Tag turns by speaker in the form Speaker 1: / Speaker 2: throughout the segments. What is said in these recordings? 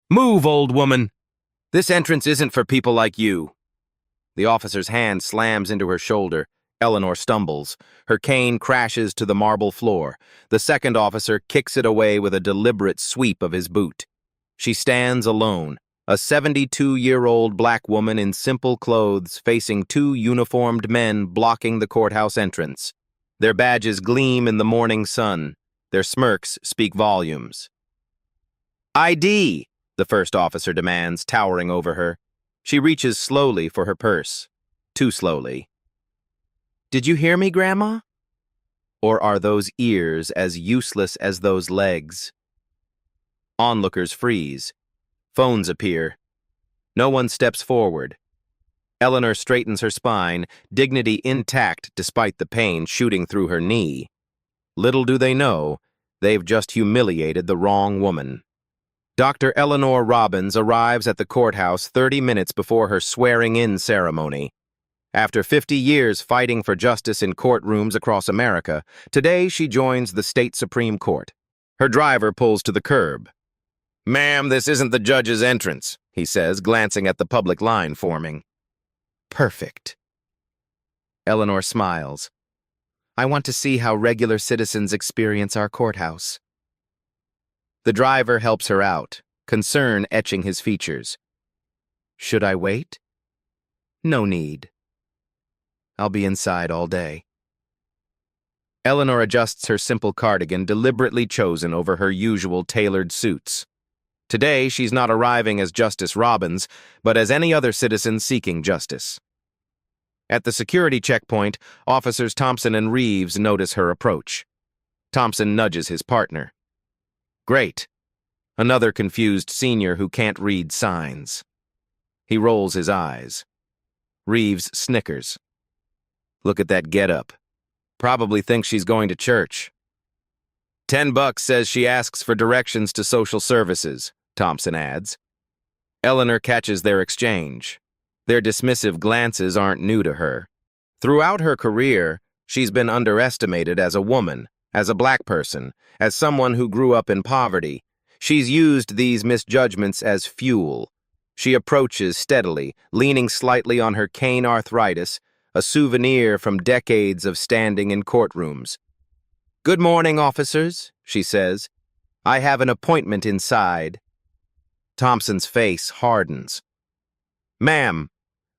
Speaker 1: Move, old woman! This entrance isn't for people like you. The officer's hand slams into her shoulder. Eleanor stumbles. Her cane crashes to the marble floor. The second officer kicks it away with a deliberate sweep of his boot. She stands alone, a 72-year-old black woman in simple clothes facing two uniformed men blocking the courthouse entrance. Their badges gleam in the morning sun. Their smirks speak volumes. ID, the first officer demands, towering over her. She reaches slowly for her purse. Too slowly. Did you hear me, Grandma? Or are those ears as useless as those legs? Onlookers freeze. Phones appear. No one steps forward. Eleanor straightens her spine, dignity intact despite the pain shooting through her knee. Little do they know, they've just humiliated the wrong woman. Dr. Eleanor Robbins arrives at the courthouse 30 minutes before her swearing-in ceremony. After 50 years fighting for justice in courtrooms across America, today she joins the state Supreme Court. Her driver pulls to the curb. "Ma'am, this isn't the judge's entrance," he says, glancing at the public line forming. Perfect. Eleanor smiles. I want to see how regular citizens experience our courthouse. The driver helps her out, concern etching his features. Should I wait? No need. I'll be inside all day. Eleanor adjusts her simple cardigan, deliberately chosen over her usual tailored suits. Today, she's not arriving as Justice Robbins, but as any other citizen seeking justice. At the security checkpoint, Officers Thompson and Reeves notice her approach. Thompson nudges his partner. Great. Another confused senior who can't read signs. He rolls his eyes. Reeves snickers. Look at that getup. Probably thinks she's going to church. $10 says she asks for directions to social services, Thompson adds. Eleanor catches their exchange. Their dismissive glances aren't new to her. Throughout her career, she's been underestimated as a woman, as a black person, as someone who grew up in poverty. She's used these misjudgments as fuel. She approaches steadily, leaning slightly on her cane arthritis, a souvenir from decades of standing in courtrooms. Good morning, officers, she says. I have an appointment inside. Thompson's face hardens. Ma'am,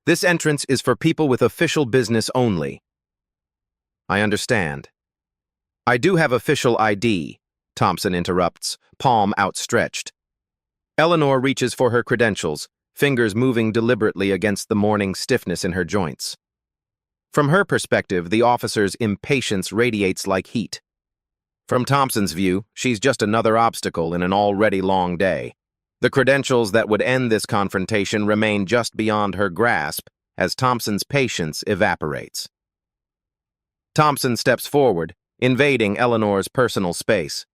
Speaker 1: this entrance is for people with official business only. I understand. I do have official ID, Thompson interrupts, palm outstretched. Eleanor reaches for her credentials, fingers moving deliberately against the morning stiffness in her joints. From her perspective, the officer's impatience radiates like heat. From Thompson's view, she's just another obstacle in an already long day. The credentials that would end this confrontation remain just beyond her grasp as Thompson's patience evaporates. Thompson steps forward, invading Eleanor's personal space.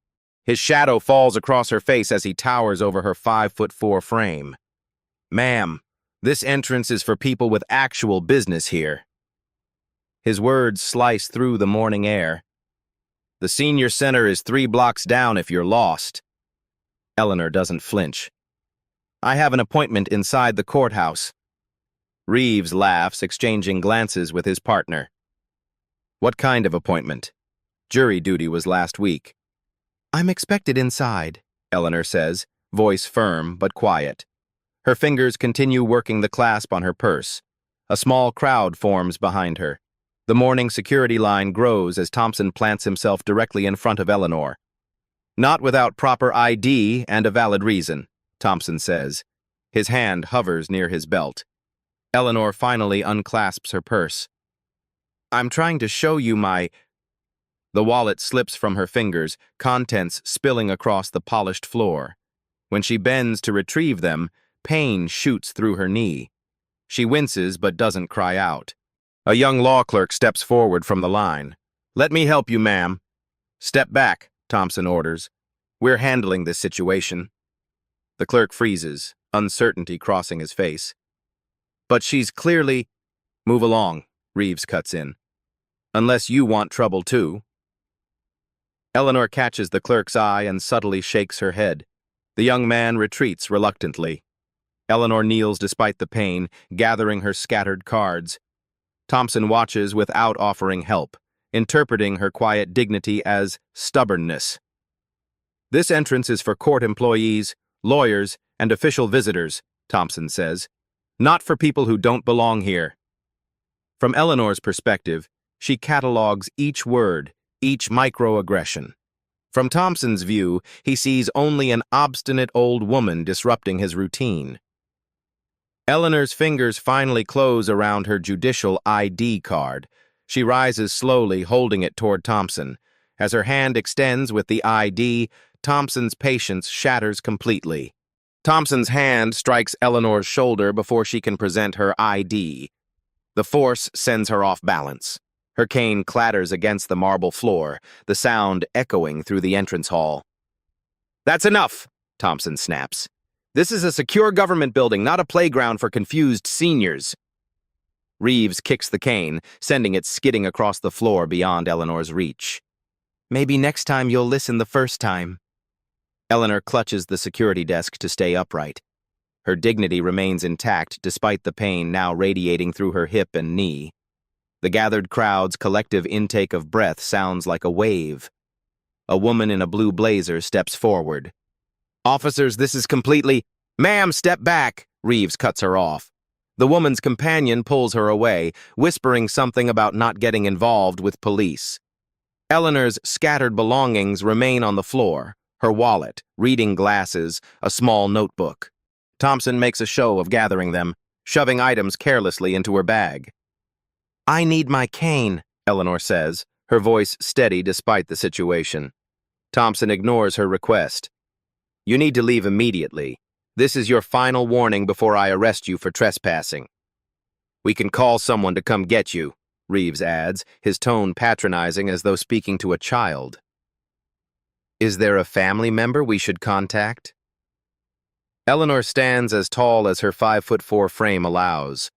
Speaker 1: His shadow falls across her face as he towers over her 5'4" frame. Ma'am, this entrance is for people with actual business here. His words slice through the morning air. The senior center is 3 blocks down if you're lost. Eleanor doesn't flinch. I have an appointment inside the courthouse. Reeves laughs, exchanging glances with his partner. What kind of appointment? Jury duty was last week. I'm expected inside, Eleanor says, voice firm but quiet. Her fingers continue working the clasp on her purse. A small crowd forms behind her. The morning security line grows as Thompson plants himself directly in front of Eleanor. Not without proper ID and a valid reason, Thompson says. His hand hovers near his belt. Eleanor finally unclasps her purse. I'm trying to show you my... The wallet slips from her fingers, contents spilling across the polished floor. When she bends to retrieve them, pain shoots through her knee. She winces but doesn't cry out. A young law clerk steps forward from the line. Let me help you, ma'am. Step back, Thompson orders. We're handling this situation. The clerk freezes, uncertainty crossing his face. But she's clearly... Move along, Reeves cuts in. Unless you want trouble too. Eleanor catches the clerk's eye and subtly shakes her head. The young man retreats reluctantly. Eleanor kneels despite the pain, gathering her scattered cards. Thompson watches without offering help, interpreting her quiet dignity as stubbornness. This entrance is for court employees, lawyers, and official visitors, Thompson says, not for people who don't belong here. From Eleanor's perspective, she catalogs each word, each microaggression. From Thompson's view, he sees only an obstinate old woman disrupting his routine. Eleanor's fingers finally close around her judicial ID card. She rises slowly, holding it toward Thompson. As her hand extends with the ID, Thompson's patience shatters completely. Thompson's hand strikes Eleanor's shoulder before she can present her ID. The force sends her off balance. Her cane clatters against the marble floor, the sound echoing through the entrance hall. "That's enough," Thompson snaps. "This is a secure government building, not a playground for confused seniors." Reeves kicks the cane, sending it skidding across the floor beyond Eleanor's reach. "Maybe next time you'll listen the first time." Eleanor clutches the security desk to stay upright. Her dignity remains intact despite the pain now radiating through her hip and knee. The gathered crowd's collective intake of breath sounds like a wave. A woman in a blue blazer steps forward. "Officers, this is completely—" "Ma'am, step back!" Reeves cuts her off. The woman's companion pulls her away, whispering something about not getting involved with police. Eleanor's scattered belongings remain on the floor, her wallet, reading glasses, a small notebook. Thompson makes a show of gathering them, shoving items carelessly into her bag. "I need my cane," Eleanor says, her voice steady despite the situation. Thompson ignores her request. "You need to leave immediately. This is your final warning before I arrest you for trespassing." "We can call someone to come get you," Reeves adds, his tone patronizing as though speaking to a child. "Is there a family member we should contact?" Eleanor stands as tall as her 5'4" frame allows.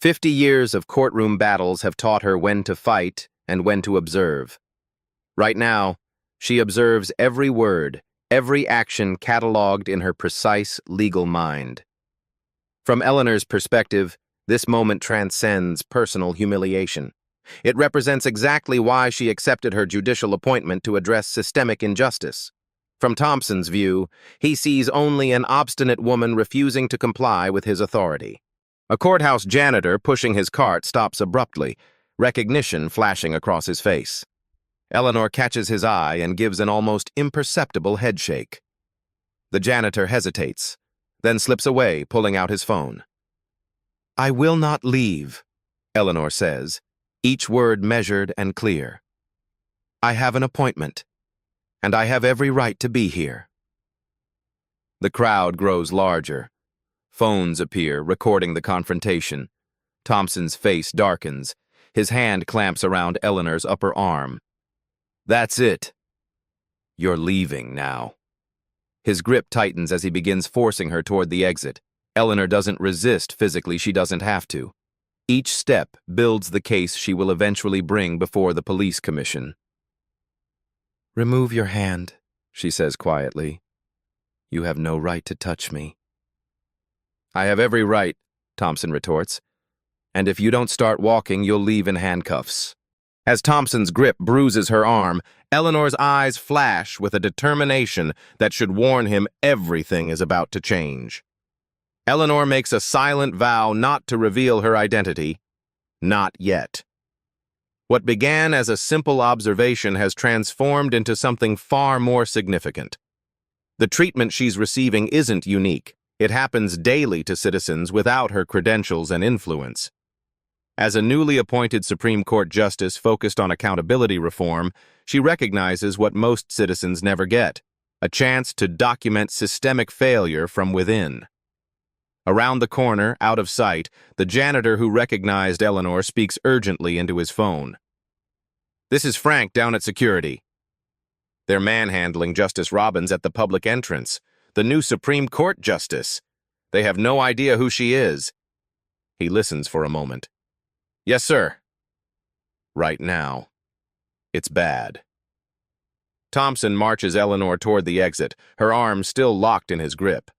Speaker 1: 50 years of courtroom battles have taught her when to fight and when to observe. Right now, she observes every word, every action catalogued in her precise legal mind. From Eleanor's perspective, this moment transcends personal humiliation. It represents exactly why she accepted her judicial appointment to address systemic injustice. From Thompson's view, he sees only an obstinate woman refusing to comply with his authority. A courthouse janitor pushing his cart stops abruptly, recognition flashing across his face. Eleanor catches his eye and gives an almost imperceptible headshake. The janitor hesitates, then slips away, pulling out his phone. "I will not leave," Eleanor says, each word measured and clear. "I have an appointment, and I have every right to be here." The crowd grows larger. Phones appear, recording the confrontation. Thompson's face darkens. His hand clamps around Eleanor's upper arm. "That's it. You're leaving now." His grip tightens as he begins forcing her toward the exit. Eleanor doesn't resist physically, she doesn't have to. Each step builds the case she will eventually bring before the police commission. "Remove your hand," she says quietly. "You have no right to touch me." "I have every right," Thompson retorts. "And if you don't start walking, you'll leave in handcuffs." As Thompson's grip bruises her arm, Eleanor's eyes flash with a determination that should warn him everything is about to change. Eleanor makes a silent vow not to reveal her identity. Not yet. What began as a simple observation has transformed into something far more significant. The treatment she's receiving isn't unique. It happens daily to citizens without her credentials and influence. As a newly appointed Supreme Court justice focused on accountability reform, she recognizes what most citizens never get: a chance to document systemic failure from within. Around the corner, out of sight, the janitor who recognized Eleanor speaks urgently into his phone. "This is Frank down at security." They're manhandling Justice Robbins at the public entrance, the new Supreme Court justice. They have no idea who she is. He listens for a moment. "Yes, sir." "Right now. It's bad." Thompson marches Eleanor toward the exit, her arms still locked in his grip.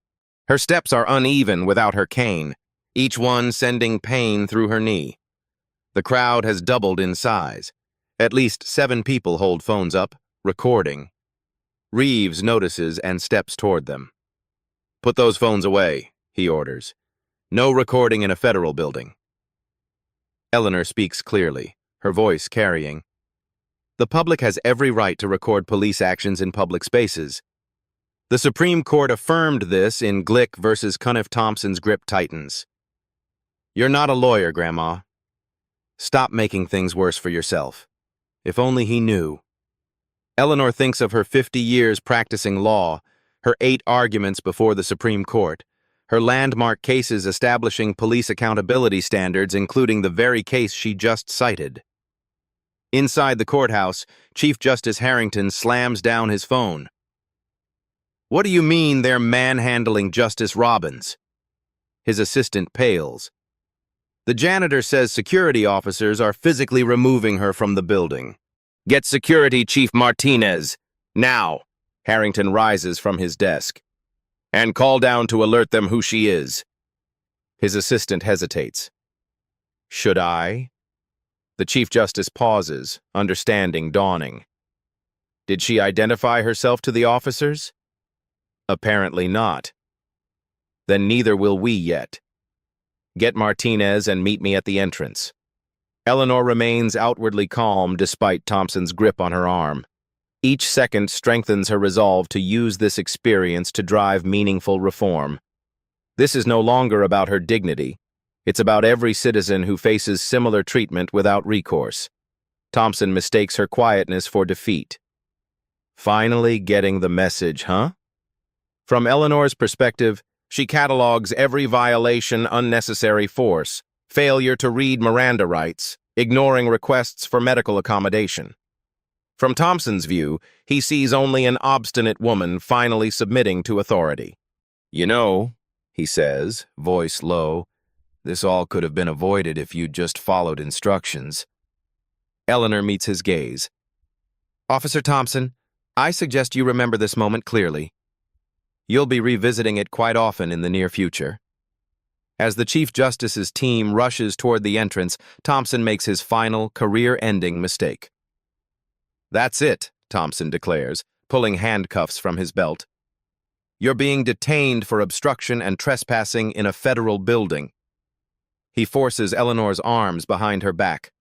Speaker 1: Her steps are uneven without her cane, each one sending pain through her knee. The crowd has doubled in size. At least 7 people hold phones up, recording. Reeves notices and steps toward them. "Put those phones away," he orders. "No recording in a federal building." Eleanor speaks clearly, her voice carrying. The public has every right to record police actions in public spaces. The Supreme Court affirmed this in Glick versus Cuniff Thompson's grip tightens. "You're not a lawyer, Grandma. Stop making things worse for yourself." If only he knew. Eleanor thinks of her 50 years practicing law, her 8 arguments before the Supreme Court, her landmark cases establishing police accountability standards, including the very case she just cited. Inside the courthouse, Chief Justice Harrington slams down his phone. "What do you mean they're manhandling Justice Robbins?" His assistant pales. "The janitor says security officers are physically removing her from the building." "Get Security Chief Martinez, now." Harrington rises from his desk. "And call down to alert them who she is." His assistant hesitates. "Should I?" The Chief Justice pauses, understanding dawning. "Did she identify herself to the officers?" "Apparently not." "Then neither will we yet. Get Martinez and meet me at the entrance." Eleanor remains outwardly calm despite Thompson's grip on her arm. Each second strengthens her resolve to use this experience to drive meaningful reform. This is no longer about her dignity. It's about every citizen who faces similar treatment without recourse. Thompson mistakes her quietness for defeat. Finally getting the message, huh? From Eleanor's perspective, she catalogs every violation: unnecessary force, failure to read Miranda rights, ignoring requests for medical accommodation. From Thompson's view, he sees only an obstinate woman finally submitting to authority. "You know," he says, voice low, "this all could have been avoided if you'd just followed instructions." Eleanor meets his gaze. "Officer Thompson, I suggest you remember this moment clearly. You'll be revisiting it quite often in the near future." As the Chief Justice's team rushes toward the entrance, Thompson makes his final, career-ending mistake. "That's it," Thompson declares, pulling handcuffs from his belt. "You're being detained for obstruction and trespassing in a federal building." He forces Eleanor's arms behind her back.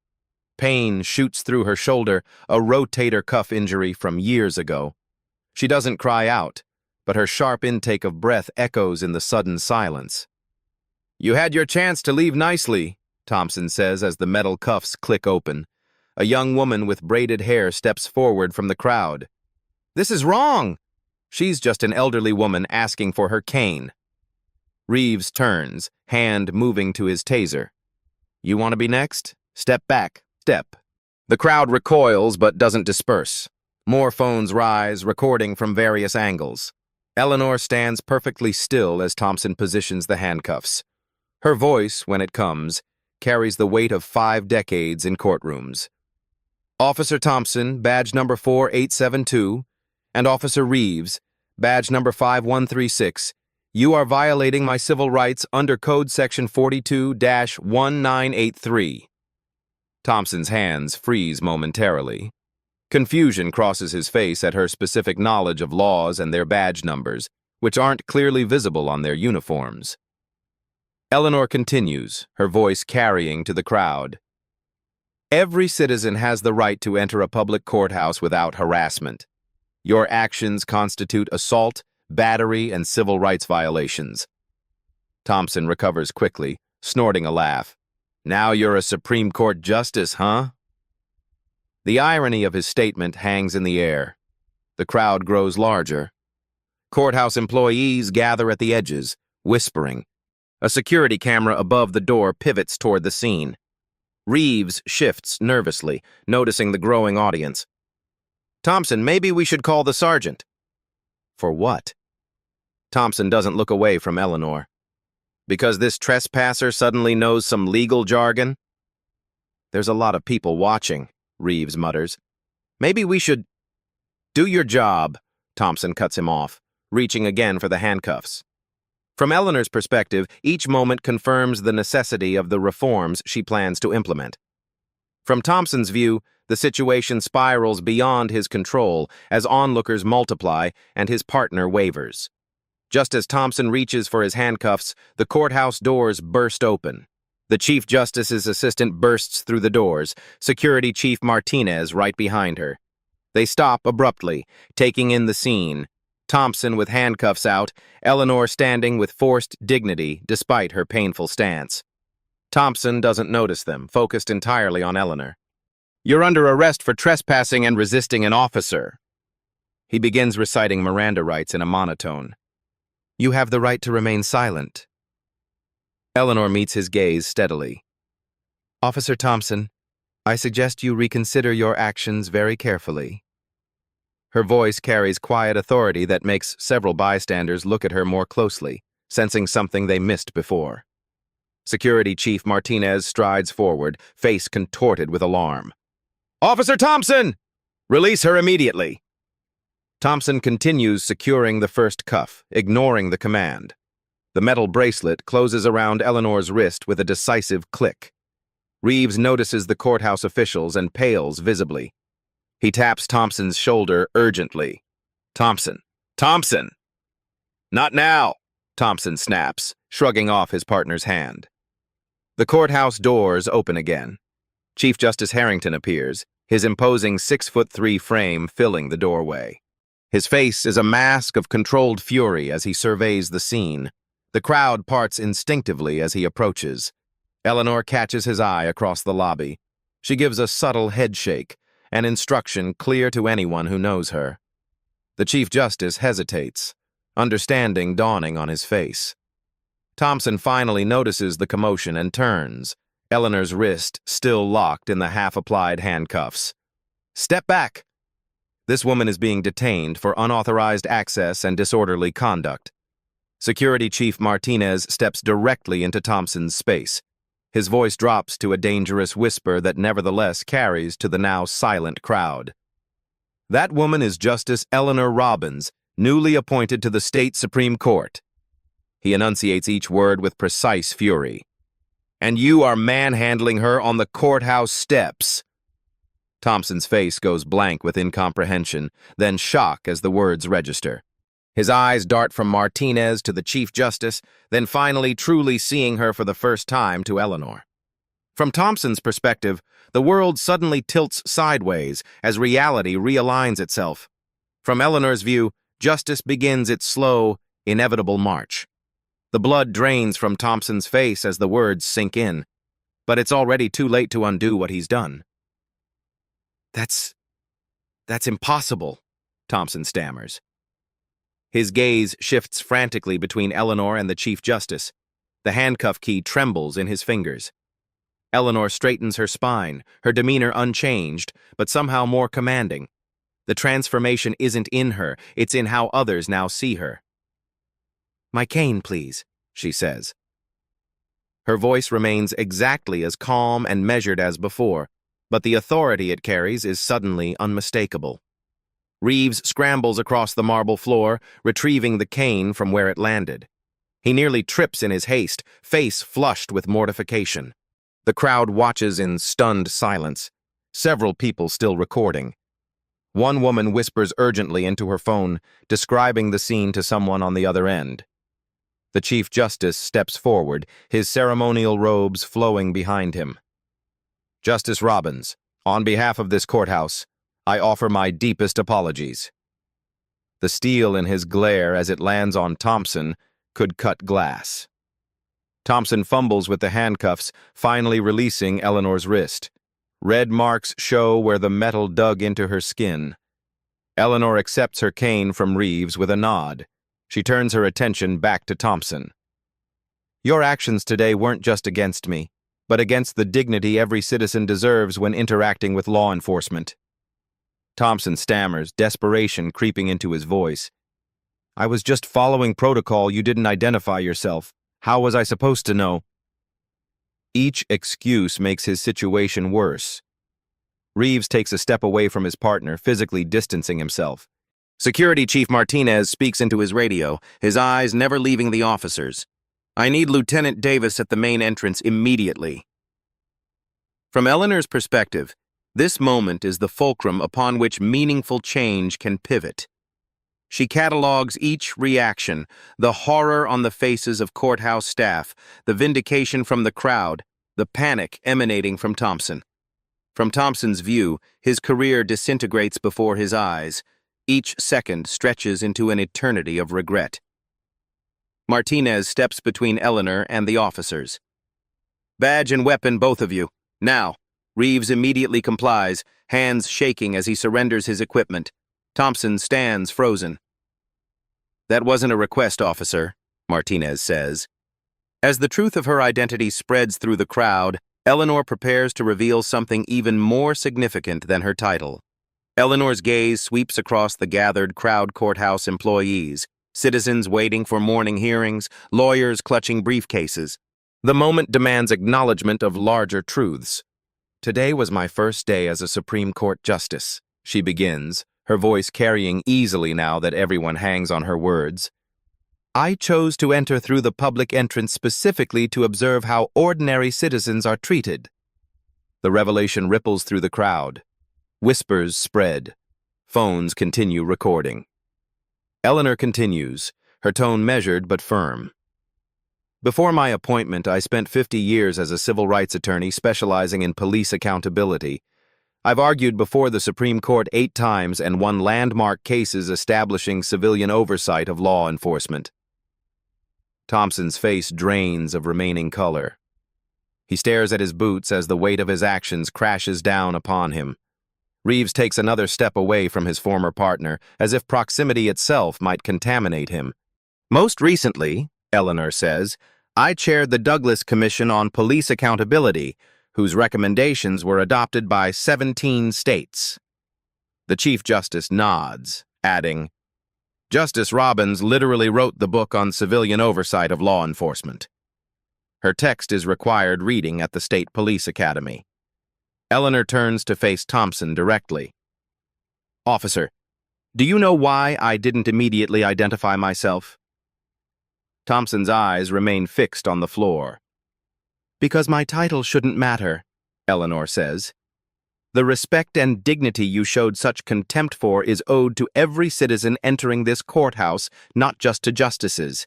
Speaker 1: Pain shoots through her shoulder, a rotator cuff injury from years ago. She doesn't cry out, but her sharp intake of breath echoes in the sudden silence. "You had your chance to leave nicely," Thompson says as the metal cuffs click open. A young woman with braided hair steps forward from the crowd. "This is wrong." She's just an elderly woman asking for her cane. Reeves turns, hand moving to his taser. "You want to be next? Step back, step." The crowd recoils but doesn't disperse. More phones rise, recording from various angles. Eleanor stands perfectly still as Thompson positions the handcuffs. Her voice, when it comes, carries the weight of 5 decades in courtrooms. "Officer Thompson, badge number 4872, and Officer Reeves, badge number 5136, you are violating my civil rights under Code Section 42-1983. Thompson's hands freeze momentarily. Confusion crosses his face at her specific knowledge of laws and their badge numbers, which aren't clearly visible on their uniforms. Eleanor continues, her voice carrying to the crowd. "Every citizen has the right to enter a public courthouse without harassment. Your actions constitute assault, battery, and civil rights violations." Thompson recovers quickly, snorting a laugh. "Now you're a Supreme Court justice, huh?" The irony of his statement hangs in the air. The crowd grows larger. Courthouse employees gather at the edges, whispering. A security camera above the door pivots toward the scene. Reeves shifts nervously, noticing the growing audience. "Thompson, maybe we should call the sergeant." "For what?" Thompson doesn't look away from Eleanor. "Because this trespasser suddenly knows some legal jargon?" "There's a lot of people watching," Reeves mutters. "Maybe we should..." Do your job, Thompson cuts him off, reaching again for the handcuffs. From Eleanor's perspective, each moment confirms the necessity of the reforms she plans to implement. From Thompson's view, the situation spirals beyond his control as onlookers multiply and his partner wavers. Just as Thompson reaches for his handcuffs, the courthouse doors burst open. The Chief Justice's assistant bursts through the doors, Security Chief Martinez right behind her. They stop abruptly, taking in the scene. Thompson with handcuffs out, Eleanor standing with forced dignity despite her painful stance. Thompson doesn't notice them, focused entirely on Eleanor. "You're under arrest for trespassing and resisting an officer." He begins reciting Miranda rights in a monotone. "You have the right to remain silent." Eleanor meets his gaze steadily. "Officer Thompson, I suggest you reconsider your actions very carefully." Her voice carries quiet authority that makes several bystanders look at her more closely, sensing something they missed before. Security Chief Martinez strides forward, face contorted with alarm. "Officer Thompson! Release her immediately!" Thompson continues securing the first cuff, ignoring the command. The metal bracelet closes around Eleanor's wrist with a decisive click. Reeves notices the courthouse officials and pales visibly. He taps Thompson's shoulder urgently. "Thompson! Thompson!" "Not now!" Thompson snaps, shrugging off his partner's hand. The courthouse doors open again. Chief Justice Harrington appears, his imposing 6'3" frame filling the doorway. His face is a mask of controlled fury as he surveys the scene. The crowd parts instinctively as he approaches. Eleanor catches his eye across the lobby. She gives a subtle headshake, an instruction clear to anyone who knows her. The Chief Justice hesitates, understanding dawning on his face. Thompson finally notices the commotion and turns, Eleanor's wrist still locked in the half-applied handcuffs. "Step back!" This woman is being detained for unauthorized access and disorderly conduct. Security Chief Martinez steps directly into Thompson's space. His voice drops to a dangerous whisper that nevertheless carries to the now silent crowd. "That woman is Justice Eleanor Robbins, newly appointed to the state Supreme Court." He enunciates each word with precise fury. "And you are manhandling her on the courthouse steps." Thompson's face goes blank with incomprehension, then shock as the words register. His eyes dart from Martinez to the Chief Justice, then finally truly seeing her for the first time to Eleanor. From Thompson's perspective, the world suddenly tilts sideways as reality realigns itself. From Eleanor's view, justice begins its slow, inevitable march. The blood drains from Thompson's face as the words sink in, but it's already too late to undo what he's done. That's impossible," Thompson stammers. His gaze shifts frantically between Eleanor and the Chief Justice. The handcuff key trembles in his fingers. Eleanor straightens her spine, her demeanor unchanged, but somehow more commanding. The transformation isn't in her, it's in how others now see her. "My cane, please," she says. Her voice remains exactly as calm and measured as before, but the authority it carries is suddenly unmistakable. Reeves scrambles across the marble floor, retrieving the cane from where it landed. He nearly trips in his haste, face flushed with mortification. The crowd watches in stunned silence, several people still recording. One woman whispers urgently into her phone, describing the scene to someone on the other end. The Chief Justice steps forward, his ceremonial robes flowing behind him. "Justice Robbins, on behalf of this courthouse, I offer my deepest apologies." The steel in his glare as it lands on Thompson could cut glass. Thompson fumbles with the handcuffs, finally releasing Eleanor's wrist. Red marks show where the metal dug into her skin. Eleanor accepts her cane from Reeves with a nod. She turns her attention back to Thompson. "Your actions today weren't just against me, but against the dignity every citizen deserves when interacting with law enforcement." Thompson stammers, desperation creeping into his voice. "I was just following protocol. You didn't identify yourself. How was I supposed to know?" Each excuse makes his situation worse. Reeves takes a step away from his partner, physically distancing himself. Security Chief Martinez speaks into his radio, his eyes never leaving the officers. "I need Lieutenant Davis at the main entrance immediately." From Eleanor's perspective, this moment is the fulcrum upon which meaningful change can pivot. She catalogs each reaction, the horror on the faces of courthouse staff, the vindication from the crowd, the panic emanating from Thompson. From Thompson's view, his career disintegrates before his eyes. Each second stretches into an eternity of regret. Martinez steps between Eleanor and the officers. "Badge and weapon, both of you. Now." Reeves immediately complies, hands shaking as he surrenders his equipment. Thompson stands frozen. "That wasn't a request, officer," Martinez says. As the truth of her identity spreads through the crowd, Eleanor prepares to reveal something even more significant than her title. Eleanor's gaze sweeps across the gathered crowd courthouse employees, citizens waiting for morning hearings, lawyers clutching briefcases. The moment demands acknowledgement of larger truths. "Today was my first day as a Supreme Court justice," she begins, her voice carrying easily now that everyone hangs on her words. "I chose to enter through the public entrance specifically to observe how ordinary citizens are treated." The revelation ripples through the crowd. Whispers spread. Phones continue recording. Eleanor continues, her tone measured but firm. "Before my appointment, I spent 50 years as a civil rights attorney specializing in police accountability. I've argued before the Supreme Court 8 times and won landmark cases establishing civilian oversight of law enforcement." Thompson's face drains of remaining color. He stares at his boots as the weight of his actions crashes down upon him. Reeves takes another step away from his former partner, as if proximity itself might contaminate him. "Most recently," Eleanor says, "I chaired the Douglas Commission on Police Accountability, whose recommendations were adopted by 17 states. The Chief Justice nods, adding, "Justice Robbins literally wrote the book on civilian oversight of law enforcement." Her text is required reading at the State Police Academy. Eleanor turns to face Thompson directly. "Officer, do you know why I didn't immediately identify myself?" Thompson's eyes remain fixed on the floor. "Because my title shouldn't matter," Eleanor says. "The respect and dignity you showed such contempt for is owed to every citizen entering this courthouse, not just to justices."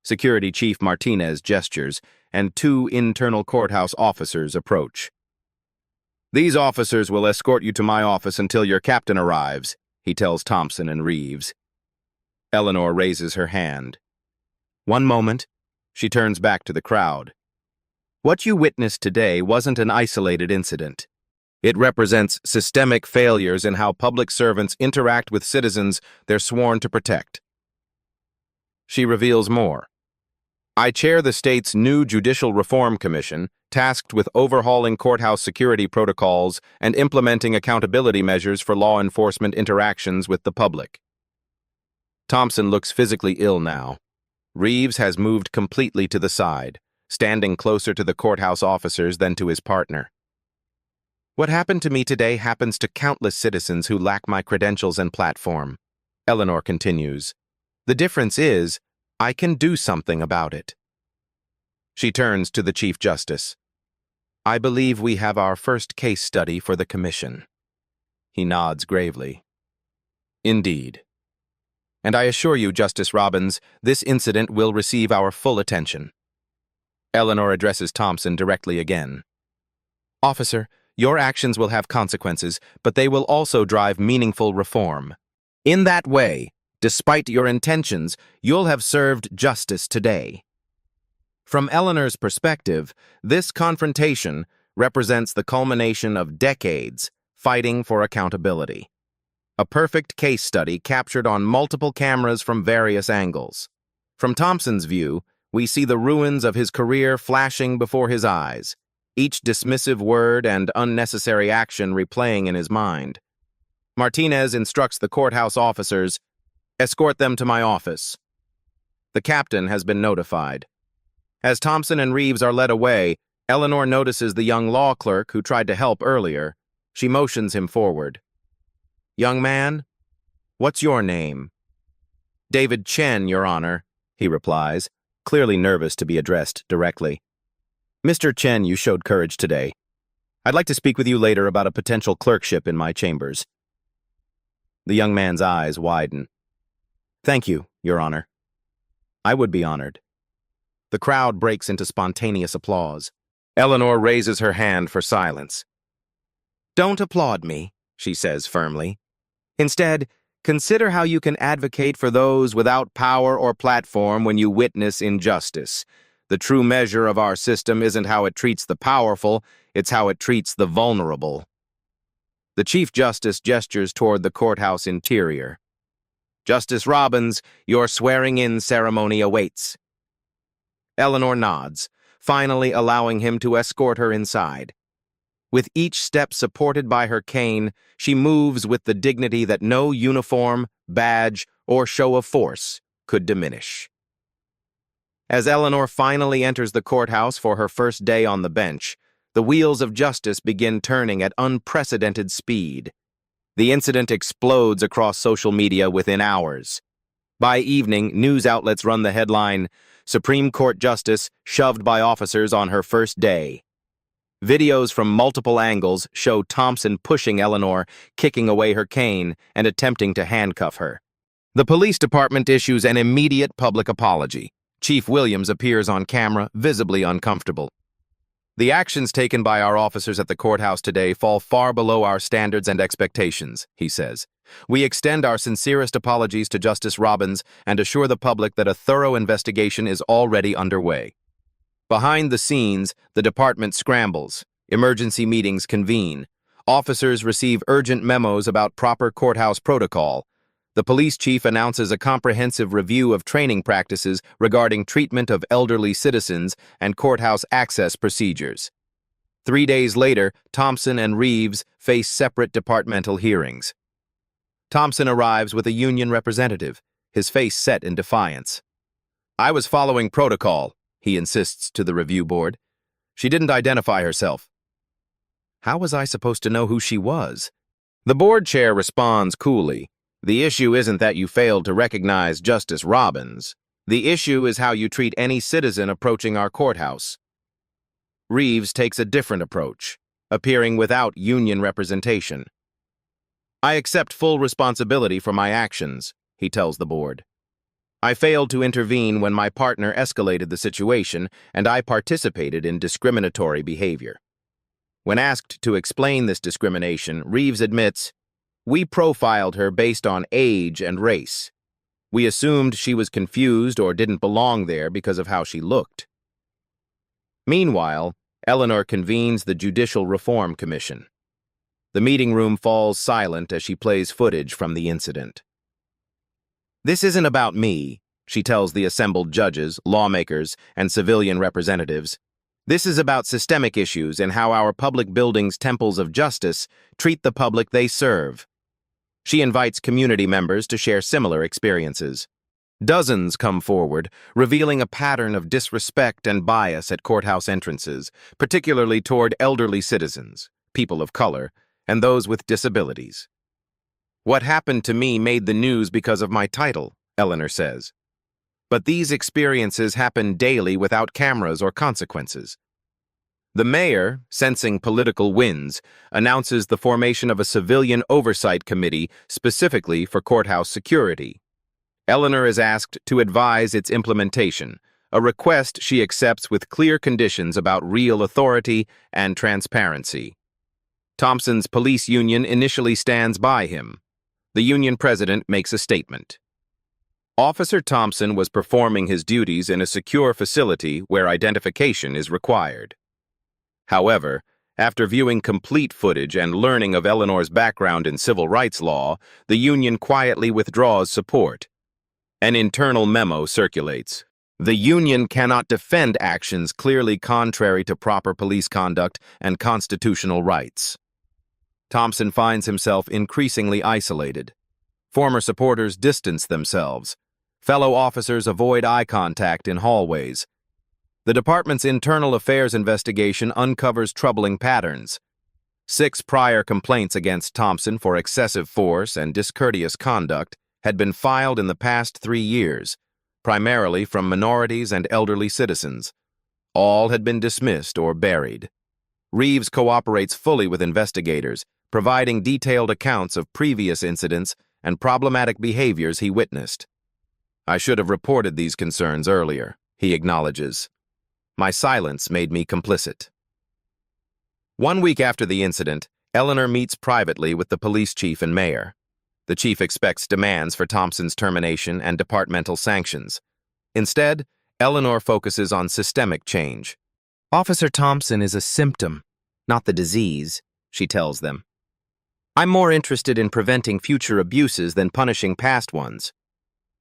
Speaker 1: Security Chief Martinez gestures, and 2 internal courthouse officers approach. "These officers will escort you to my office until your captain arrives," he tells Thompson and Reeves. Eleanor raises her hand. "One moment." She turns back to the crowd. "What you witnessed today wasn't an isolated incident. It represents systemic failures in how public servants interact with citizens they're sworn to protect." She reveals more. "I chair the state's new Judicial Reform Commission, tasked with overhauling courthouse security protocols and implementing accountability measures for law enforcement interactions with the public." Thompson looks physically ill now. Reeves has moved completely to the side, standing closer to the courthouse officers than to his partner. "What happened to me today happens to countless citizens who lack my credentials and platform," Eleanor continues. "The difference is, I can do something about it." She turns to the Chief Justice. "I believe we have our first case study for the commission." He nods gravely. "Indeed. And I assure you, Justice Robbins, this incident will receive our full attention." Eleanor addresses Thompson directly again. "Officer, your actions will have consequences, but they will also drive meaningful reform. In that way, despite your intentions, you'll have served justice today." From Eleanor's perspective, this confrontation represents the culmination of decades fighting for accountability. A perfect case study captured on multiple cameras from various angles. From Thompson's view, we see the ruins of his career flashing before his eyes, each dismissive word and unnecessary action replaying in his mind. Martinez instructs the courthouse officers, "Escort them to my office." The captain has been notified. As Thompson and Reeves are led away, Eleanor notices the young law clerk who tried to help earlier, She motions him forward. "Young man, what's your name?" "David Chen, Your Honor," he replies, clearly nervous to be addressed directly. "Mr. Chen, you showed courage today. I'd like to speak with you later about a potential clerkship in my chambers." The young man's eyes widen. "Thank you, Your Honor. I would be honored." The crowd breaks into spontaneous applause. Eleanor raises her hand for silence. "Don't applaud me," she says firmly. "Instead, consider how you can advocate for those without power or platform when you witness injustice. The true measure of our system isn't how it treats the powerful, it's how it treats the vulnerable." The Chief Justice gestures toward the courthouse interior. "Justice Robbins, your swearing-in ceremony awaits." Eleanor nods, finally allowing him to escort her inside. With each step supported by her cane, she moves with the dignity that no uniform, badge, or show of force could diminish. As Eleanor finally enters the courthouse for her first day on the bench, the wheels of justice begin turning at unprecedented speed. The incident explodes across social media within hours. By evening, news outlets run the headline, "Supreme Court Justice Shoved by Officers on Her First Day." Videos from multiple angles show Thompson pushing Eleanor, kicking away her cane, and attempting to handcuff her. The police department issues an immediate public apology. Chief Williams appears on camera, visibly uncomfortable. "The actions taken by our officers at the courthouse today fall far below our standards and expectations," he says. "We extend our sincerest apologies to Justice Robbins and assure the public that a thorough investigation is already underway." Behind the scenes, the department scrambles. Emergency meetings convene. Officers receive urgent memos about proper courthouse protocol. The police chief announces a comprehensive review of training practices regarding treatment of elderly citizens and courthouse access procedures. 3 days later, Thompson and Reeves face separate departmental hearings. Thompson arrives with a union representative, his face set in defiance. "I was following protocol," he insists to the review board. "She didn't identify herself." How was I supposed to know who she was? The board chair responds coolly. "The issue isn't that you failed to recognize Justice Robbins. The issue is how you treat any citizen approaching our courthouse." Reeves takes a different approach, appearing without union representation. "I accept full responsibility for my actions," he tells the board. "I failed to intervene when my partner escalated the situation, and I participated in discriminatory behavior." When asked to explain this discrimination, Reeves admits, "We profiled her based on age and race. We assumed she was confused or didn't belong there because of how she looked." Meanwhile, Eleanor convenes the Judicial Reform Commission. The meeting room falls silent as she plays footage from the incident. "This isn't about me," she tells the assembled judges, lawmakers, and civilian representatives. "This is about systemic issues and how our public buildings' temples of justice treat the public they serve." She invites community members to share similar experiences. Dozens come forward, revealing a pattern of disrespect and bias at courthouse entrances, particularly toward elderly citizens, people of color, and those with disabilities. "What happened to me made the news because of my title," Eleanor says. But these experiences happen daily without cameras or consequences. The mayor, sensing political winds, announces the formation of a civilian oversight committee specifically for courthouse security. Eleanor is asked to advise its implementation, a request she accepts with clear conditions about real authority and transparency. Thompson's police union initially stands by him. The union president makes a statement. Officer Thompson was performing his duties in a secure facility where identification is required. However, after viewing complete footage and learning of Eleanor's background in civil rights law, the union quietly withdraws support. An internal memo circulates. The union cannot defend actions clearly contrary to proper police conduct and constitutional rights. Thompson finds himself increasingly isolated. Former supporters distance themselves. Fellow officers avoid eye contact in hallways. The department's internal affairs investigation uncovers troubling patterns. 6 prior complaints against Thompson for excessive force and discourteous conduct had been filed in the past 3 years, primarily from minorities and elderly citizens. All had been dismissed or buried. Reeves cooperates fully with investigators, providing detailed accounts of previous incidents and problematic behaviors he witnessed. "I should have reported these concerns earlier," he acknowledges. "My silence made me complicit." 1 week after the incident, Eleanor meets privately with the police chief and mayor. The chief expects demands for Thompson's termination and departmental sanctions. Instead, Eleanor focuses on systemic change. "Officer Thompson is a symptom, not the disease," she tells them. "I'm more interested in preventing future abuses than punishing past ones."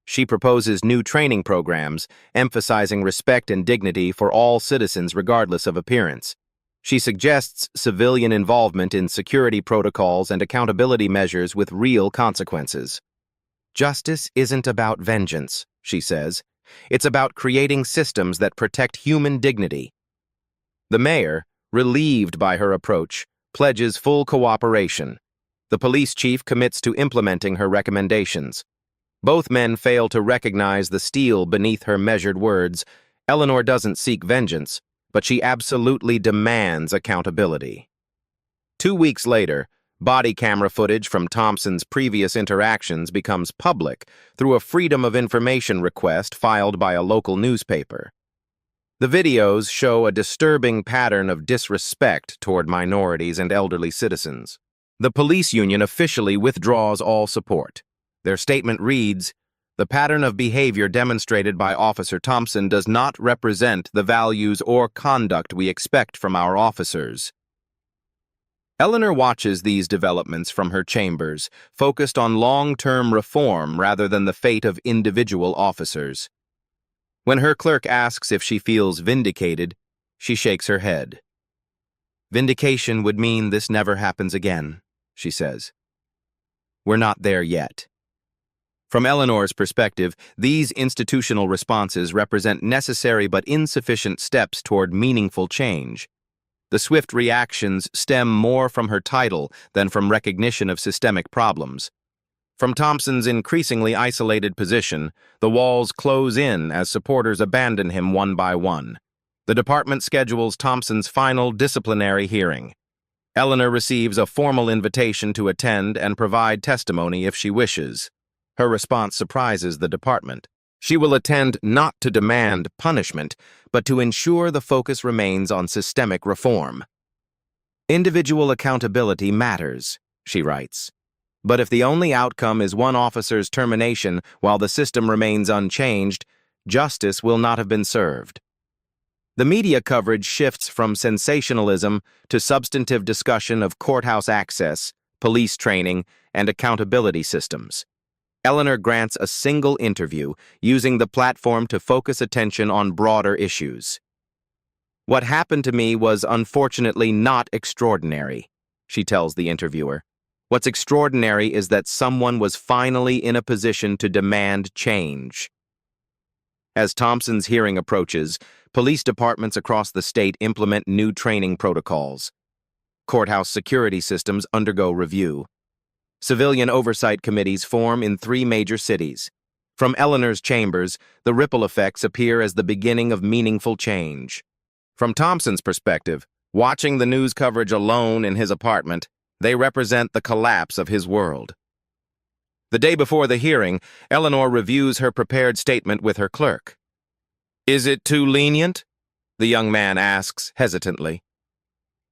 Speaker 1: She proposes new training programs, emphasizing respect and dignity for all citizens regardless of appearance. She suggests civilian involvement in security protocols and accountability measures with real consequences. "Justice isn't about vengeance," she says. "It's about creating systems that protect human dignity." The mayor, relieved by her approach, pledges full cooperation. The police chief commits to implementing her recommendations. Both men fail to recognize the steel beneath her measured words. Eleanor doesn't seek vengeance, but she absolutely demands accountability. 2 weeks later, body camera footage from Thompson's previous interactions becomes public through a Freedom of Information request filed by a local newspaper. The videos show a disturbing pattern of disrespect toward minorities and elderly citizens. The police union officially withdraws all support. Their statement reads, "The pattern of behavior demonstrated by Officer Thompson does not represent the values or conduct we expect from our officers." Eleanor watches these developments from her chambers, focused on long-term reform rather than the fate of individual officers. When her clerk asks if she feels vindicated, she shakes her head. "Vindication would mean this never happens again," she says. "We're not there yet." From Eleanor's perspective, these institutional responses represent necessary but insufficient steps toward meaningful change. The swift reactions stem more from her title than from recognition of systemic problems. From Thompson's increasingly isolated position, the walls close in as supporters abandon him one by one. The department schedules Thompson's final disciplinary hearing. Eleanor receives a formal invitation to attend and provide testimony if she wishes. Her response surprises the department. She will attend not to demand punishment, but to ensure the focus remains on systemic reform. "Individual accountability matters," she writes. "But if the only outcome is one officer's termination while the system remains unchanged, justice will not have been served." The media coverage shifts from sensationalism to substantive discussion of courthouse access, police training, and accountability systems. Eleanor grants a single interview, using the platform to focus attention on broader issues. "What happened to me was unfortunately not extraordinary," she tells the interviewer. "What's extraordinary is that someone was finally in a position to demand change." As Thompson's hearing approaches, police departments across the state implement new training protocols. Courthouse security systems undergo review. Civilian oversight committees form in 3 major cities. From Eleanor's chambers, the ripple effects appear as the beginning of meaningful change. From Thompson's perspective, watching the news coverage alone in his apartment, they represent the collapse of his world. The day before the hearing, Eleanor reviews her prepared statement with her clerk. "Is it too lenient?" the young man asks hesitantly.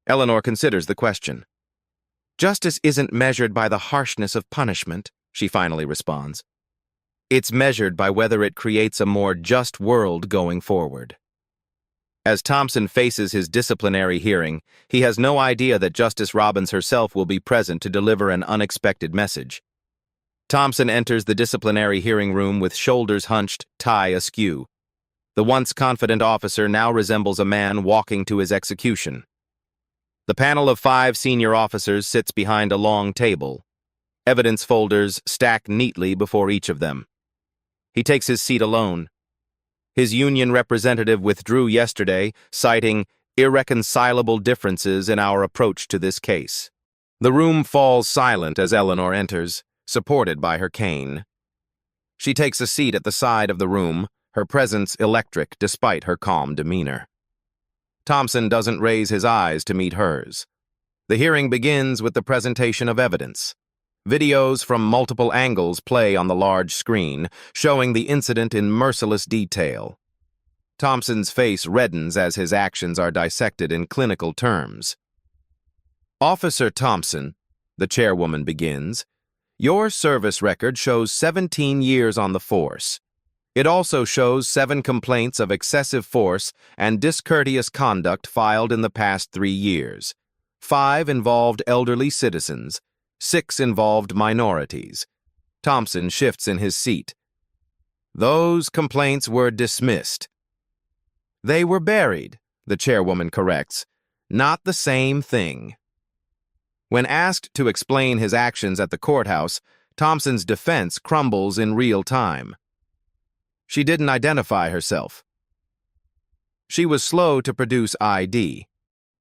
Speaker 1: Eleanor considers the question. "Justice isn't measured by the harshness of punishment," she finally responds. "It's measured by whether it creates a more just world going forward." As Thompson faces his disciplinary hearing, he has no idea that Justice Robbins herself will be present to deliver an unexpected message. Thompson enters the disciplinary hearing room with shoulders hunched, tie askew. The once confident officer now resembles a man walking to his execution. The panel of 5 senior officers sits behind a long table. Evidence folders stack neatly before each of them. He takes his seat alone. His union representative withdrew yesterday, citing irreconcilable differences in our approach to this case. The room falls silent as Eleanor enters, supported by her cane. She takes a seat at the side of the room, her presence electric despite her calm demeanor. Thompson doesn't raise his eyes to meet hers. The hearing begins with the presentation of evidence. Videos from multiple angles play on the large screen, showing the incident in merciless detail. Thompson's face reddens as his actions are dissected in clinical terms. "Officer Thompson," the chairwoman begins, "your service record shows 17 years on the force. It also shows 7 complaints of excessive force and discourteous conduct filed in the past 3 years. 5 involved elderly citizens. 6 involved minorities." Thompson shifts in his seat. "Those complaints were dismissed." "They were buried," the chairwoman corrects. "Not the same thing." When asked to explain his actions at the courthouse, Thompson's defense crumbles in real time. She didn't identify herself. She was slow to produce ID.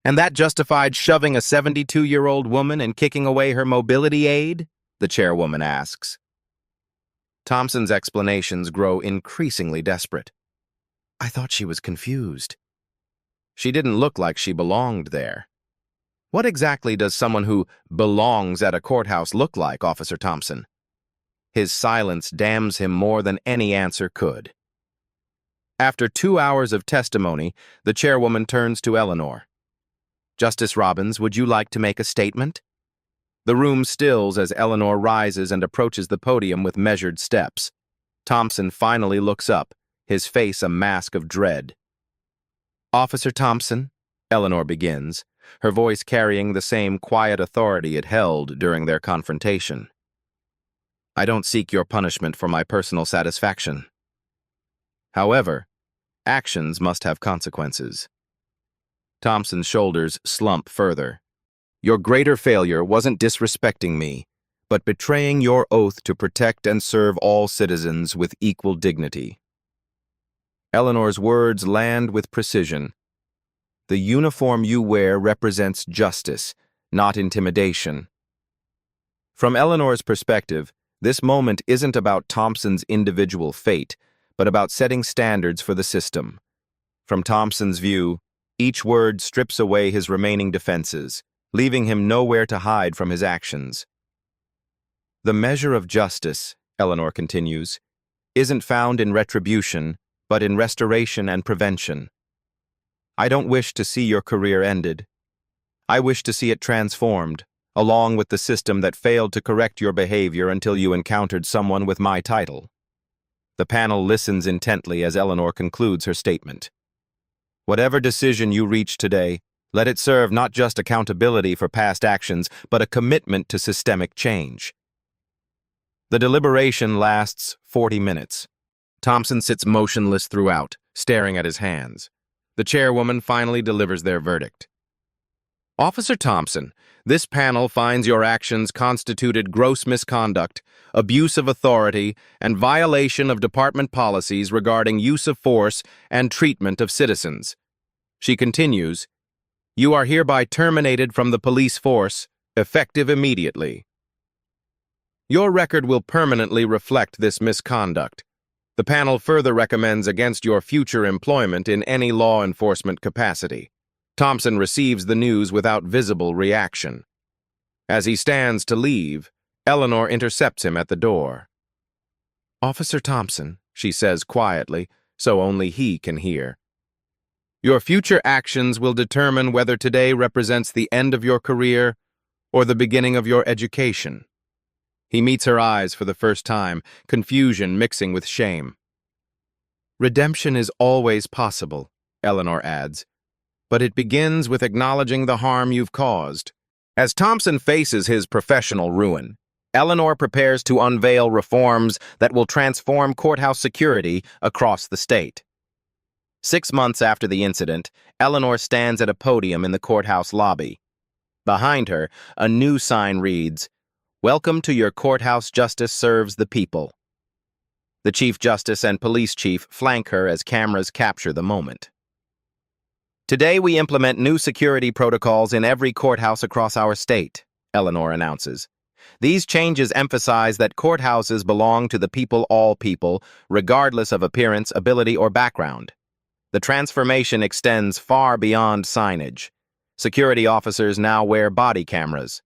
Speaker 1: "And that justified shoving a 72-year-old woman and kicking away her mobility aid?" the chairwoman asks. Thompson's explanations grow increasingly desperate. "I thought she was confused. She didn't look like she belonged there." "What exactly does someone who belongs at a courthouse look like, Officer Thompson?" His silence damns him more than any answer could. After 2 hours of testimony, the chairwoman turns to Eleanor. "Justice Robbins, would you like to make a statement?" The room stills as Eleanor rises and approaches the podium with measured steps. Thompson finally looks up, his face a mask of dread. "Officer Thompson," Eleanor begins, her voice carrying the same quiet authority it held during their confrontation. "I don't seek your punishment for my personal satisfaction. However, actions must have consequences." Thompson's shoulders slump further. "Your greater failure wasn't disrespecting me, but betraying your oath to protect and serve all citizens with equal dignity." Eleanor's words land with precision. "The uniform you wear represents justice, not intimidation." From Eleanor's perspective, this moment isn't about Thompson's individual fate, but about setting standards for the system. From Thompson's view, each word strips away his remaining defenses, leaving him nowhere to hide from his actions. "The measure of justice," Eleanor continues, "isn't found in retribution, but in restoration and prevention. I don't wish to see your career ended. I wish to see it transformed, along with the system that failed to correct your behavior until you encountered someone with my title." The panel listens intently as Eleanor concludes her statement. "Whatever decision you reach today, let it serve not just accountability for past actions, but a commitment to systemic change." The deliberation lasts 40 minutes. Thompson sits motionless throughout, staring at his hands. The chairwoman finally delivers their verdict. "Officer Thompson, this panel finds your actions constituted gross misconduct, abuse of authority, and violation of department policies regarding use of force and treatment of citizens." She continues, "You are hereby terminated from the police force, effective immediately." Your record will permanently reflect this misconduct. The panel further recommends against your future employment in any law enforcement capacity. Thompson receives the news without visible reaction. As he stands to leave, Eleanor intercepts him at the door. "Officer Thompson," she says quietly, so only he can hear, "your future actions will determine whether today represents the end of your career or the beginning of your education." He meets her eyes for the first time, confusion mixing with shame. "Redemption is always possible," Eleanor adds, "but it begins with acknowledging the harm you've caused." As Thompson faces his professional ruin, Eleanor prepares to unveil reforms that will transform courthouse security across the state. 6 months after the incident, Eleanor stands at a podium in the courthouse lobby. Behind her, a new sign reads, "Welcome to your courthouse. Justice serves the people." The Chief Justice and Police Chief flank her as cameras capture the moment. Today we implement new security protocols in every courthouse across our state, Eleanor announces. These changes emphasize that courthouses belong to the people, all people, regardless of appearance, ability, or background. The transformation extends far beyond signage. Security officers now wear body cameras.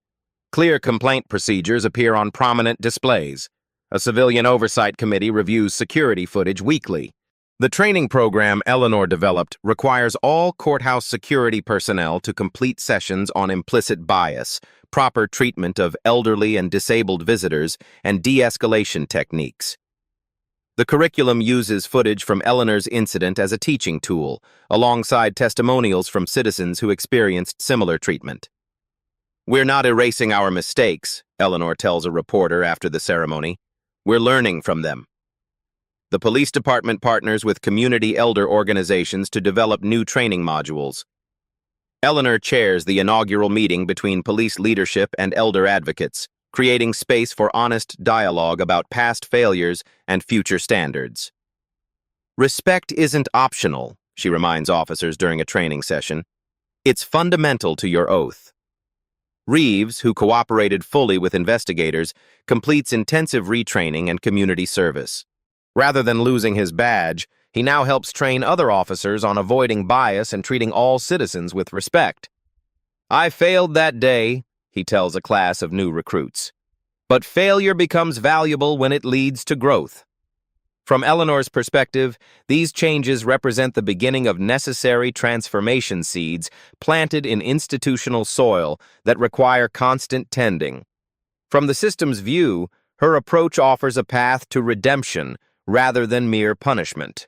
Speaker 1: Clear complaint procedures appear on prominent displays. A civilian oversight committee reviews security footage weekly. The training program Eleanor developed requires all courthouse security personnel to complete sessions on implicit bias, proper treatment of elderly and disabled visitors, and de-escalation techniques. The curriculum uses footage from Eleanor's incident as a teaching tool, alongside testimonials from citizens who experienced similar treatment. "We're not erasing our mistakes," Eleanor tells a reporter after the ceremony. "We're learning from them." The police department partners with community elder organizations to develop new training modules. Eleanor chairs the inaugural meeting between police leadership and elder advocates, creating space for honest dialogue about past failures and future standards. Respect isn't optional, she reminds officers during a training session. It's fundamental to your oath. Reeves, who cooperated fully with investigators, completes intensive retraining and community service. Rather than losing his badge, he now helps train other officers on avoiding bias and treating all citizens with respect. "I failed that day," he tells a class of new recruits. "But failure becomes valuable when it leads to growth." From Eleanor's perspective, these changes represent the beginning of necessary transformation seeds planted in institutional soil that require constant tending. From the system's view, her approach offers a path to redemption rather than mere punishment.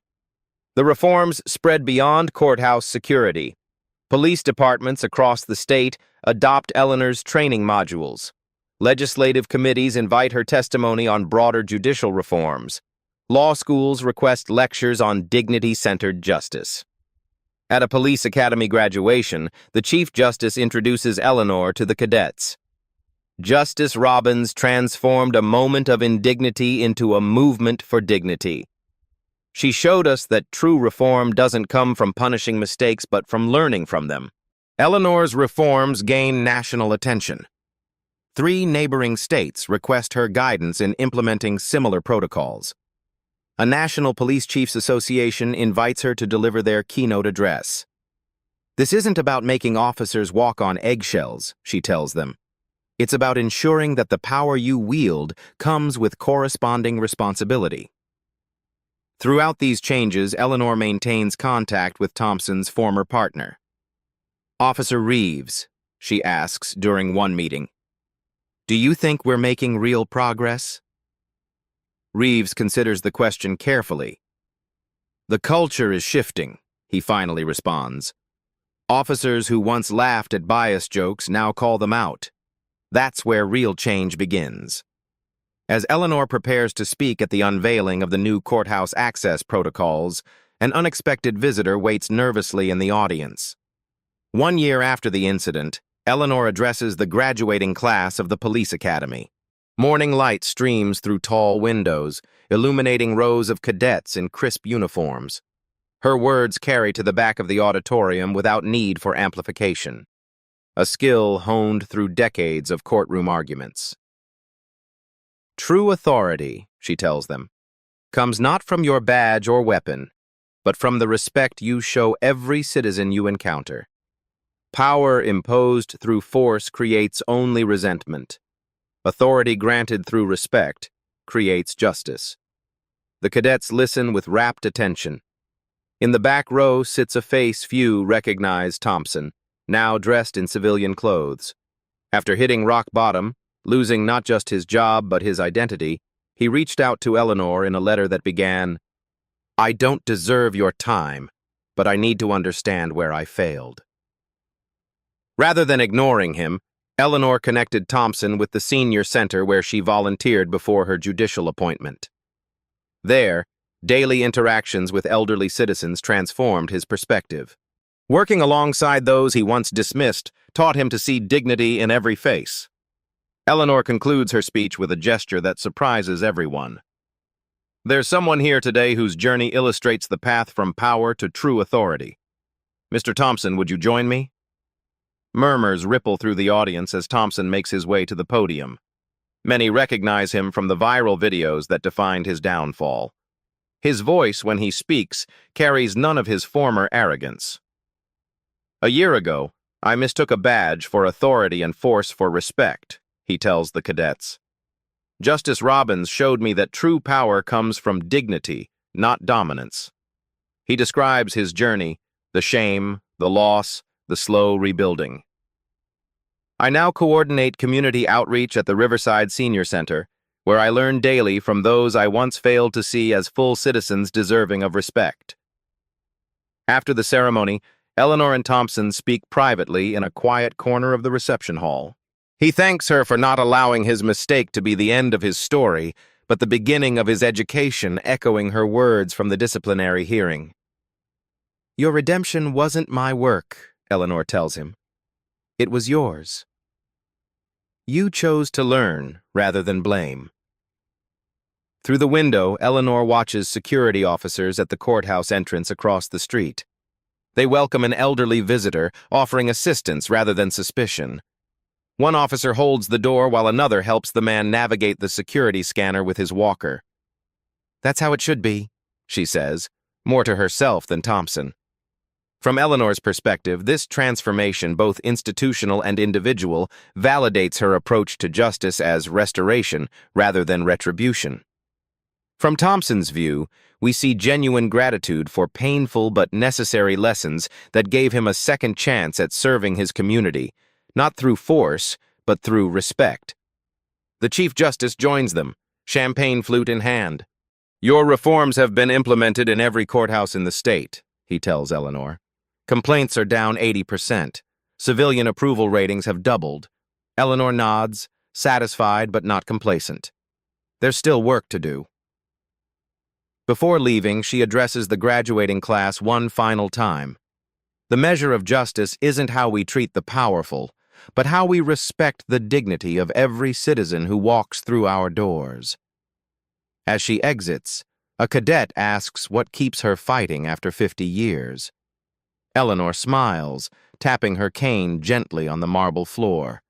Speaker 1: The reforms spread beyond courthouse security. Police departments across the state adopt Eleanor's training modules. Legislative committees invite her testimony on broader judicial reforms. Law schools request lectures on dignity-centered justice. At a police academy graduation, the Chief Justice introduces Eleanor to the cadets. Justice Robbins transformed a moment of indignity into a movement for dignity. She showed us that true reform doesn't come from punishing mistakes but from learning from them. Eleanor's reforms gain national attention. 3 neighboring states request her guidance in implementing similar protocols. A National Police Chiefs Association invites her to deliver their keynote address. "This isn't about making officers walk on eggshells," she tells them. "It's about ensuring that the power you wield comes with corresponding responsibility." Throughout these changes, Eleanor maintains contact with Thompson's former partner. "Officer Reeves," she asks during one meeting, "do you think we're making real progress?" Reeves considers the question carefully. "The culture is shifting," he finally responds. "Officers who once laughed at bias jokes now call them out. That's where real change begins." As Eleanor prepares to speak at the unveiling of the new courthouse access protocols, an unexpected visitor waits nervously in the audience. 1 year after the incident, Eleanor addresses the graduating class of the police academy. Morning light streams through tall windows, illuminating rows of cadets in crisp uniforms. Her words carry to the back of the auditorium without need for amplification, a skill honed through decades of courtroom arguments. "True authority," she tells them, "comes not from your badge or weapon, but from the respect you show every citizen you encounter. Power imposed through force creates only resentment. Authority granted through respect creates justice." The cadets listen with rapt attention. In the back row sits a face few recognize: Thompson, now dressed in civilian clothes. After hitting rock bottom, losing not just his job but his identity, he reached out to Eleanor in a letter that began, "I don't deserve your time, but I need to understand where I failed." Rather than ignoring him, Eleanor connected Thompson with the senior center where she volunteered before her judicial appointment. There, daily interactions with elderly citizens transformed his perspective. Working alongside those he once dismissed taught him to see dignity in every face. Eleanor concludes her speech with a gesture that surprises everyone. "There's someone here today whose journey illustrates the path from power to true authority. Mr. Thompson, would you join me? Murmurs ripple through the audience as Thompson makes his way to the podium. Many recognize him from the viral videos that defined his downfall. His voice, when he speaks, carries none of his former arrogance. A year ago, I mistook a badge for authority and force for respect, he tells the cadets. Justice Robbins showed me that true power comes from dignity, not dominance. He describes his journey, the shame, the loss, the slow rebuilding. I now coordinate community outreach at the Riverside Senior Center, where I learn daily from those I once failed to see as full citizens deserving of respect. After the ceremony, Eleanor and Thompson speak privately in a quiet corner of the reception hall. He thanks her for not allowing his mistake to be the end of his story, but the beginning of his education, echoing her words from the disciplinary hearing. Your redemption wasn't my work, Eleanor tells him. It was yours. You chose to learn rather than blame. Through the window, Eleanor watches security officers at the courthouse entrance across the street. They welcome an elderly visitor, offering assistance rather than suspicion. One officer holds the door while another helps the man navigate the security scanner with his walker. That's how it should be, she says, more to herself than Thompson. From Eleanor's perspective, this transformation, both institutional and individual, validates her approach to justice as restoration rather than retribution. From Thompson's view, we see genuine gratitude for painful but necessary lessons that gave him a second chance at serving his community, not through force, but through respect. The Chief Justice joins them, champagne flute in hand. Your reforms have been implemented in every courthouse in the state, he tells Eleanor. Complaints are down 80%. Civilian approval ratings have doubled. Eleanor nods, satisfied but not complacent. There's still work to do. Before leaving, she addresses the graduating class one final time. The measure of justice isn't how we treat the powerful, but how we respect the dignity of every citizen who walks through our doors. As she exits, a cadet asks what keeps her fighting after 50 years. Eleanor smiles, tapping her cane gently on the marble floor.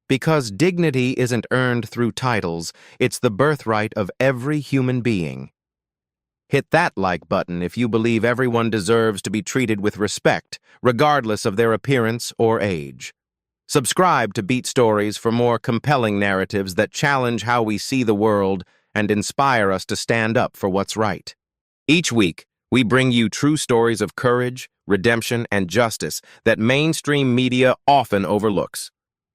Speaker 1: Because dignity isn't earned through titles, it's the birthright of every human being. Hit that like button if you believe everyone deserves to be treated with respect, regardless of their appearance or age. Subscribe to Beat Stories for more compelling narratives that challenge how we see the world and inspire us to stand up for what's right. Each week, we bring you true stories of courage, redemption, and justice that mainstream media often overlooks.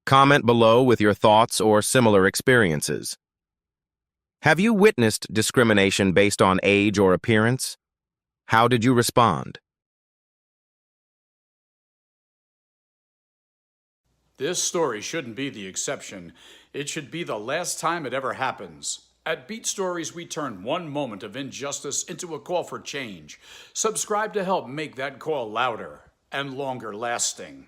Speaker 1: Comment below with your thoughts or similar experiences. Have you witnessed discrimination based on age or appearance? How did you respond?
Speaker 2: This story shouldn't be the exception. It should be the last time it ever happens. At Beat Stories, we turn one moment of injustice into a call for change. Subscribe to help make that call louder and longer lasting.